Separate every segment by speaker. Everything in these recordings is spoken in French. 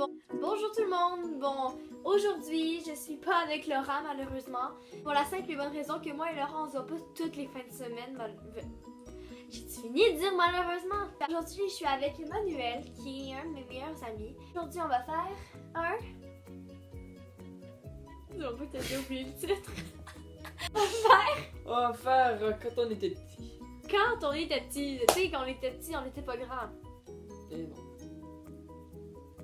Speaker 1: Bonjour tout le monde. Bon, aujourd'hui, je suis pas avec Laura malheureusement. Pour la simple et bonne raison que moi et Laura, on se voit pas toutes les fins de semaine. J'ai fini de dire malheureusement. Aujourd'hui, je suis avec Emmanuel, qui est un de mes meilleurs amis. Aujourd'hui, on va faire un... J'ai pas que t'as oublié le titre.
Speaker 2: On va faire quand on était petit.
Speaker 1: Quand on était petit. Tu sais, quand on était petit, on n'était pas grand.
Speaker 2: Et non.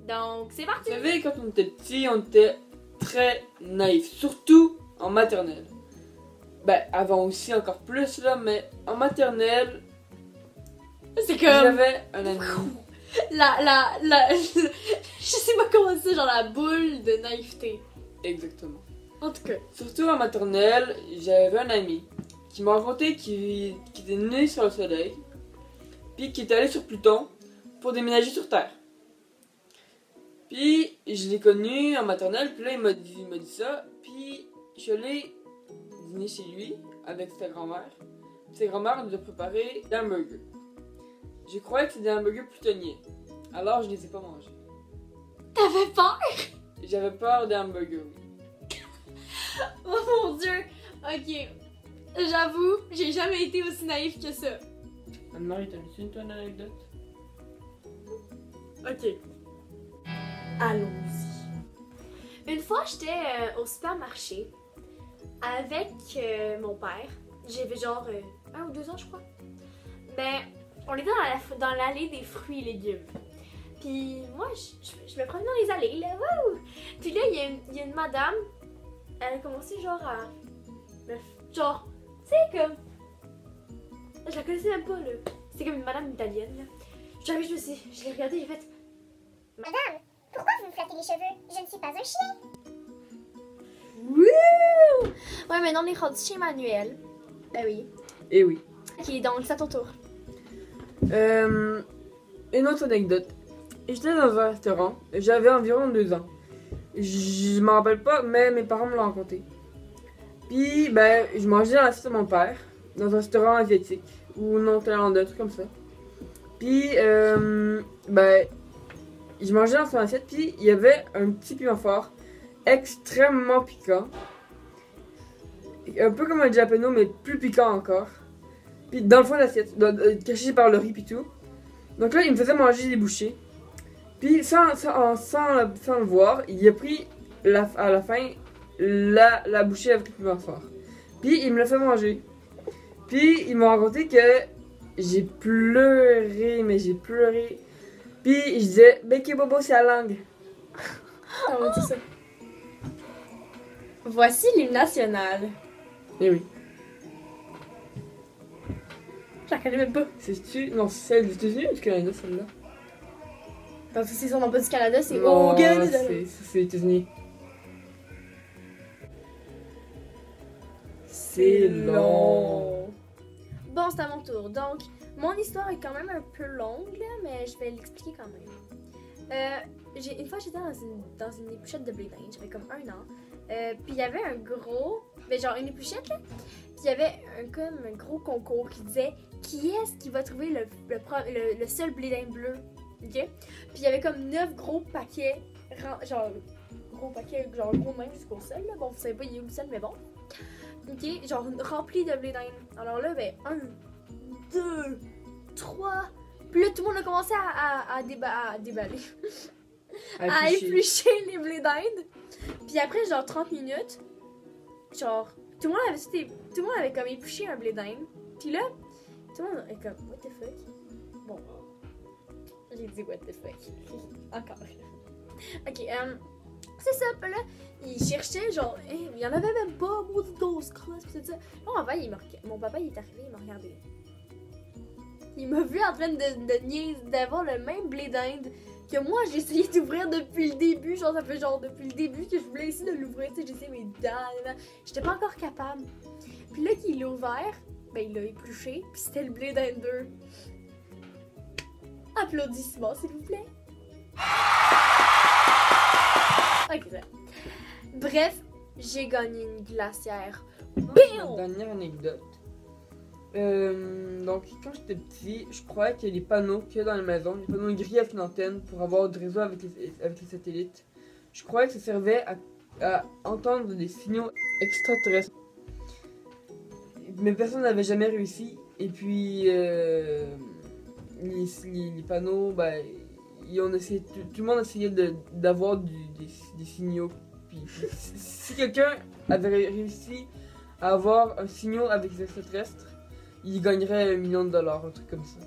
Speaker 1: Donc, c'est parti!
Speaker 2: Vous savez, quand on était petit, on était très naïf, surtout en maternelle. Ben, avant aussi encore plus, là, mais en maternelle,
Speaker 1: C'est comme...
Speaker 2: j'avais un ami.
Speaker 1: Je sais pas comment dire, genre la boule de naïveté.
Speaker 2: Exactement.
Speaker 1: En tout cas.
Speaker 2: Surtout en maternelle, j'avais un ami qui m'a raconté qu'il était né sur le soleil, puis qui était allé sur Pluton pour déménager sur Terre. Puis je l'ai connu en maternelle, puis là il m'a dit ça, puis je suis allé dîner chez lui avec sa grand-mère. Sa grand-mère nous a préparé des hamburgers. Je croyais que c'était des hamburgers plutoniens, alors je les ai pas mangés.
Speaker 1: T'avais peur?
Speaker 2: J'avais peur des hamburgers, oui.
Speaker 1: Oh mon dieu! Ok. J'avoue, j'ai jamais été aussi naïf que ça.
Speaker 2: Anne-Marie, t'as une toi, anecdote?
Speaker 1: Ok. Allons-y. Une fois, j'étais au supermarché avec mon père. J'avais genre 1 ou 2 ans, je crois. Mais on était dans l'allée des fruits et légumes. Puis moi, je me promenais dans les allées, là. Wouh! Puis là, il y a une madame. Elle a commencé genre à... Genre, tu sais, comme... Je la connaissais même pas, là. C'était comme une madame italienne, là. Je l'ai regardée, j'ai fait...
Speaker 3: Madame, pourquoi vous me flattez les cheveux? Je ne suis pas un chien.
Speaker 1: Wouh! Ouais, maintenant on est rendu chez Emmanuel. Ben oui.
Speaker 2: Eh oui.
Speaker 1: Ok, donc c'est à ton tour.
Speaker 2: Une autre anecdote. J'étais dans un restaurant, j'avais environ 2 ans. Je m'en rappelle pas, mais mes parents me l'ont raconté. Puis, ben, je mangeais dans l'assiette de mon père, dans un restaurant asiatique, ou non thaïlandais, un truc comme ça. Puis, ben, je mangeais dans son assiette, puis il y avait un petit piment fort, extrêmement piquant. Un peu comme un jalapeno, mais plus piquant encore. Puis dans le fond de l'assiette, caché par le riz et tout. Donc là, il me faisait manger des bouchées. Puis sans le voir, il a pris à la fin la bouchée avec le piment fort. Puis il me l'a fait manger. Puis il m'a raconté que j'ai pleuré, mais j'ai pleuré. Puis je disais, Becky Bobo, c'est la langue.
Speaker 1: On va dire ça. Voici l'hymne national.
Speaker 2: Eh oui.
Speaker 1: Je la connais même pas.
Speaker 2: C'est-tu? Non, c'est celle des États-Unis ou du Canada, celle-là?
Speaker 1: Parce que c'est son nom pas du Canada, c'est
Speaker 2: Non,
Speaker 1: au Canada.
Speaker 2: c'est les États-Unis. C'est long.
Speaker 1: Bon, c'est à mon tour. Donc, mon histoire est quand même un peu longue, là, mais je vais l'expliquer quand même. Une fois, j'étais dans une épluchette de blé d'Inde, j'avais comme 1 an. Puis il y avait un gros... Ben, genre une épluchette, là. Puis il y avait comme un gros concours qui disait qui est-ce qui va trouver le seul blé d'Inde bleu. Ok? Puis il y avait comme 9 gros paquets, genre gros même jusqu'au sol, là. Bon, vous savez pas il est où le sol, mais bon. Ok, genre rempli de blé d'Inde. Alors là, ben, 1, 2, 3. Puis là, tout le monde a commencé à déballer. À éplucher les blés d'Inde. Puis après, genre 30 minutes, genre, tout le monde avait comme épluché un blé d'Inde. Puis là, tout le monde est comme, what the fuck? Bon, j'ai dit what the fuck. Encore. Ok, c'est ça, puis là, il cherchait, genre, il y en avait même pas, maudite grosse crosse, pis tout ça. Là, mon papa, il est arrivé, il m'a regardé. Il m'a vu en train d'avoir le même blé d'Inde que moi, j'ai essayé d'ouvrir depuis le début. Genre, ça fait genre depuis le début que je voulais essayer de l'ouvrir, tu sais, j'essayais mes dents, j'étais pas encore capable. Puis là, qu'il l'a ouvert, ben, il l'a épluché, puis c'était le blé d'Inde 2. Applaudissements, s'il vous plaît. Ok, ça. Bref, j'ai gagné une glacière.
Speaker 2: Ma dernière anecdote. Donc, quand j'étais petit, je croyais que les panneaux qu'il y a dans la maison, les panneaux gris avec une antenne pour avoir du réseau avec les satellites, je croyais que ça servait à entendre des signaux extraterrestres. Mais personne n'avait jamais réussi. Et puis, les panneaux, ben, tout le monde essayait d'avoir des signaux. Puis, si quelqu'un avait réussi à avoir un signal avec les extraterrestres, il gagnerait $1 million, un truc comme ça.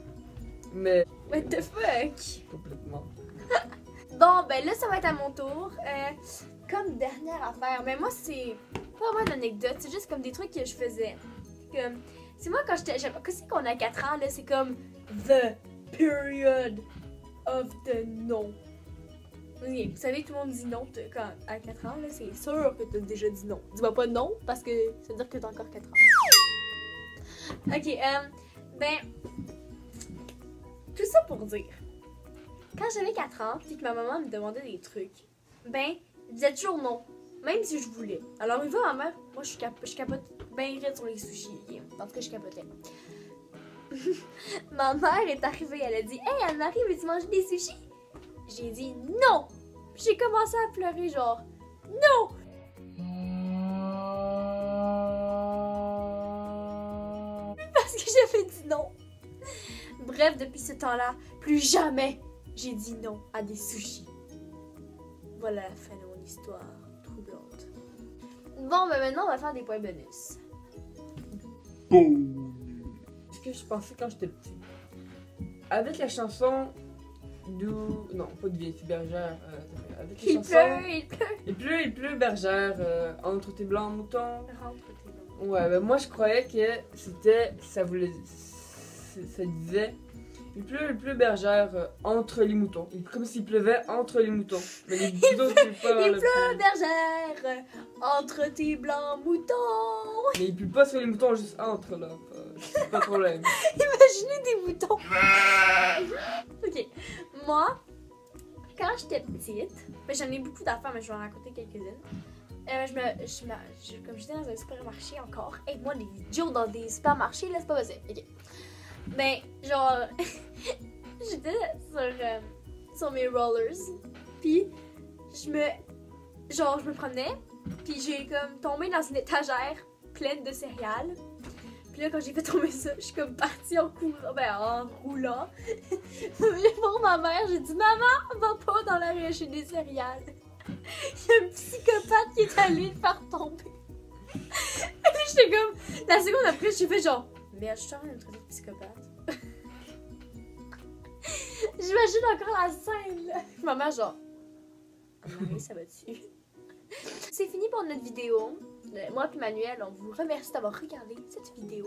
Speaker 2: Mais.
Speaker 1: What the fuck?
Speaker 2: Complètement.
Speaker 1: Bon, ben là, ça va être à mon tour. Comme dernière affaire, mais moi, c'est pas vraiment une anecdote, c'est juste comme des trucs que je faisais. Comme, c'est moi quand j'étais. Qu'est-ce qu'on a 4 ans, là? C'est comme the period of the non. Oui, vous savez, tout le monde dit non quand, à 4 ans, là, c'est sûr que t'as déjà dit non. Dis-moi pas non, parce que ça veut dire que t'as encore 4 ans. Ok, ben. Tout ça pour dire. Quand j'avais 4 ans, puis que ma maman me demandait des trucs, ben, je disais toujours non, même si je voulais. Alors, une fois, ma mère, moi, je capote bien raide sur les sushis, okay? En tout cas, je capotais. Ma mère est arrivée, elle a dit « Hey, Anne-Marie, veux-tu manger des sushis? » J'ai dit « Non! » J'ai commencé à pleurer, genre « Non! » Parce que j'avais dit non. Bref, depuis ce temps-là, plus jamais j'ai dit non à des sushis. Voilà la fin de mon histoire troublante. Bon, ben maintenant, on va faire des points bonus.
Speaker 2: Ce que je pensais quand j'étais petit. Avec la chanson non, pas de Vieille bergère. Avec la chanson. Il pleut, bergère, entre tes blancs moutons. Ouais, ben moi je croyais que c'était. Ça disait. Il pleut, bergère, entre les moutons. Comme s'il pleuvait entre les moutons. Mais les moutons, c'est pas.
Speaker 1: Il pleut, bergère, entre tes blancs moutons.
Speaker 2: Mais il pleut pas sur les moutons, juste entre là. C'est pas de problème.
Speaker 1: Imaginez des moutons. Ok. Moi, quand j'étais petite, ben j'en ai beaucoup d'affaires, mais je vais en raconter quelques-unes. Comme j'étais dans un supermarché encore. Et moi, les idiots dans des supermarchés, là, c'est pas possible. Ok. Ben, genre, j'étais sur mes rollers, puis je me promenais, puis j'ai comme tombé dans une étagère pleine de céréales. Puis là, quand j'ai fait tomber ça, je suis comme partie en roulant. Pour ma mère, j'ai dit « Maman, va pas dans la rue acheter des céréales. » Il y a un psychopathe qui est allé le faire tomber. Et puis j'étais comme, la seconde après, j'ai fait genre « Merde, je suis en train de me traiter de psychopathe. » J'imagine encore la scène, là. Ma mère genre « Oui, ça va-tu? » C'est fini pour notre vidéo. Moi et Manuel, on vous remercie d'avoir regardé cette vidéo.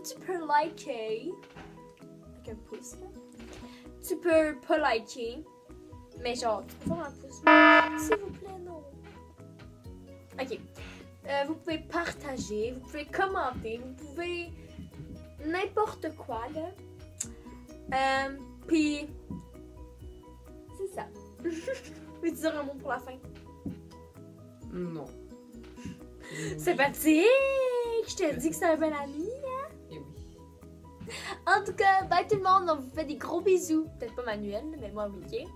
Speaker 1: Tu peux liker avec un pouce, là. Tu peux pas liker, mais genre, tu peux faire un pouce. S'il vous plaît, non. Ok. Vous pouvez partager, vous pouvez commenter, vous pouvez n'importe quoi, là. Puis, c'est ça. Veux-tu dire un mot pour la fin?
Speaker 2: Non.
Speaker 1: Sympathique! Je t'ai dit que c'est un bon ami, hein?
Speaker 2: Et oui.
Speaker 1: En tout cas, bye tout le monde, on vous fait des gros bisous. Peut-être pas Manuel, mais moi oui, ok?